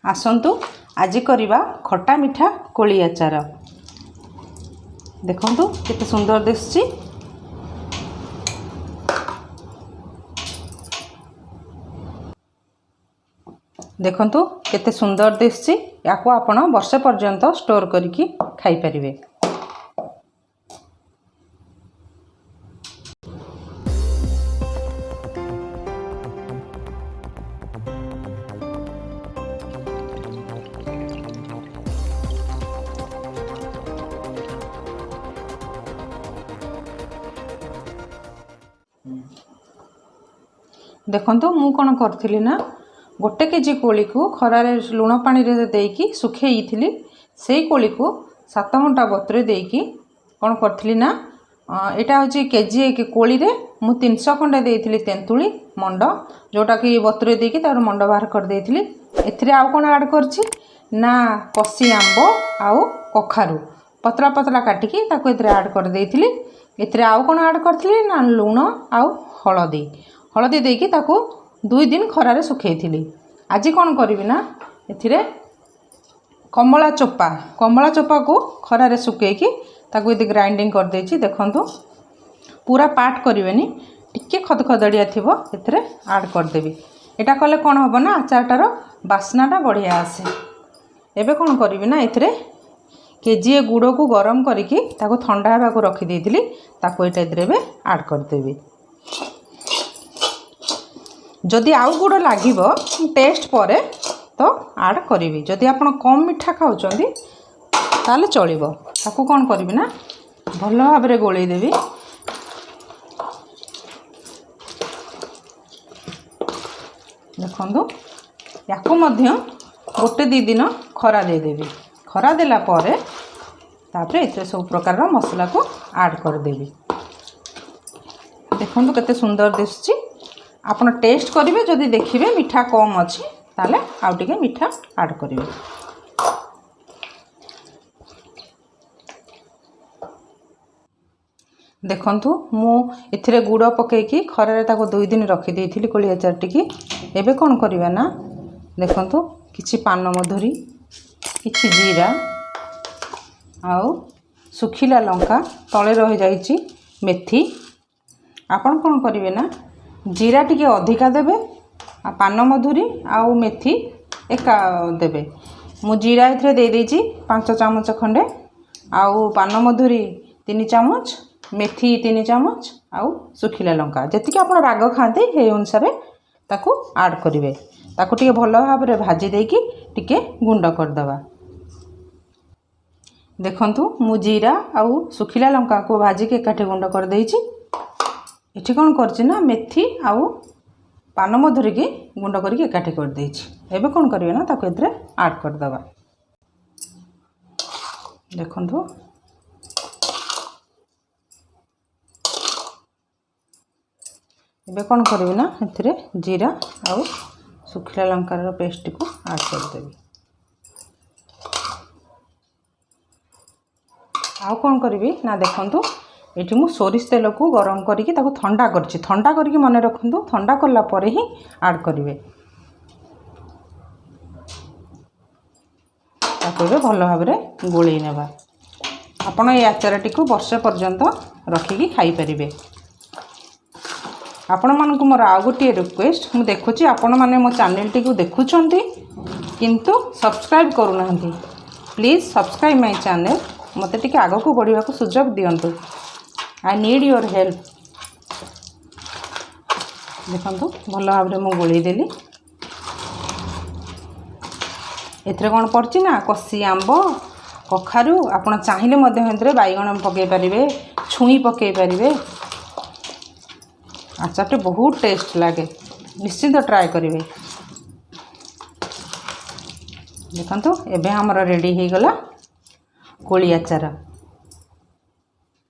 आसंतु आज करिबा खट्टा मिठा कोली आचार। देखंतु केते सुंदर दिसछि। देखंतु केते सुंदर दिसछि। याको आपण वर्ष पर्यंत स्टोर करिकी खाई परिबे। देखंतु मु कोन करथिली ना गोटे केजी कोली को खरारे लुण पानी रे देकी सुखेइथिली। सेई कोली को 7 घंटा बतरे देकी कोन करथिली ना एटा होची केजी एक कोली रे मु 300 खंडे देइथिली तेंतुली मंड, जोटा कि बतरे देकी तार मंड बाहर कर देइथिली। एथिरे आउ कोन ऐड करछि ना कसी आंबो आउ कखारु पतला पतला काटिकी ताको एथिरे ऐड कर देइथिली। एथिरे आउ कोन ऐड करथिली ना लुण आउ हळदी देकी ताको 2 दिन खरारे सुखेइथिली। आज कौन करी ना एथिरे कमला चोपा को खरारे सुखेकी ताको यदि ग्राइंडिंग कर देछि। देखंतु पूरा पाट करिवेनी, टिके खदखदड़िया थिबो एथिरे ऐड कर देबी। एटा कले कोन होबो ना अचारटार बास्नाटा बढ़िया आसे। एबे कोन करिवि ना एथिरे केजीए गुड़ को गरम करिकी ताको ठंडा हेबा को रखि देइथिली। ताको एटा एथिरे ऐड कर देबी। जदि आउ गुड़ लागिबो टेस्ट परे तो ऐड करिवि। जदि आपण कम मिठा खाउचंदी ताले चलिबो। ताको कोन करिवि ना भलो भाबरे गोळेई देबी। देखंतु याको मध्य गोटे 2 दिन खरा दे देबी। खरा देला परे तापरे एते सब प्रकार मसला को ऐड कर देबी। देखंतु केते सुंदर दिसछि। आपण टेस्ट करिवे, जदि देखिबे मिठा कम अछि ताले आउ टिके मिठा ऐड करिवे। देखंतु मु एथिरे गुड़ पकेकी खरारे ताको 2 दिन रखि देइथिली कोली अचार टिकी। एबे कोन करिवा ना देखंतु किछि पान मधुरी, किछि जीरा आउ सुखिला लंका तळे रहि जाईची मेथी। आपण कोन करिवे ना जीरा टिके अधिका देबे, पान मधुरी आउ मेथी एका देबे। मु जीरा एथरे दे देइची 5 चामच खंडे, आउ पान मधुरी 3 चामच, मेथी 3 चामच आउ सुखिला लंका जेतिके आपण राग खाते हे अनुसार ताकू ऐड करिवे। ताकू टिके भलो भाबरे भाजी देकी टिके गुंड कर दबा। देखंतु मु जीरा आउ सुखिला लंका को भाजी के काटे गुंड कर देइची। एठी कोन करछि ना मेथी आउ पान मधुरी के गुंड करके एकाठी कर देइछि। एबे कोन करिवे ना ताको एथरे ऐड कर दबा। देखंतु एबे कोन करिवे ना एथरे जीरा आउ सुखिला लंकार पेस्ट को ऐड कर देबी। आउ कोन करिवे ना देखंतु एठी मु सोरिष तेल को गरम करिकी ताको ठंडा करछि। ठंडा करिकी मने रखंतु, ठंडा करला परे ही ऐड करिवे। ताको भलो भाबरे गोळेई नेबा। आपण ए आचारटी को वर्ष पर्यंत रखिकी खाई परिबे। आपण मानकु मोर आ गोटे रिक्वेस्ट, मु देखुची आपण माने मो चैनल टी को देखुचंती किंतु सब्सक्राइब करू नाहंती। Please subscribe my channel. मते टिके आगो को बढ़िया को सुजोग दियंतु। I need your help. देखंतु भलो भाबरे मु गोळेई देली। एथरे कोन पड़छि ना कसी आंबो कखारु, आपण चाहिले मध्ये हेंद्रे बाइगण पके परिबे, छुई पके परिबे। आचारटे बहुत टेस्ट लागे, निश्चित ट्राई करिवे। देखंतु एबे हमर रेडी हे गला कोली आचार।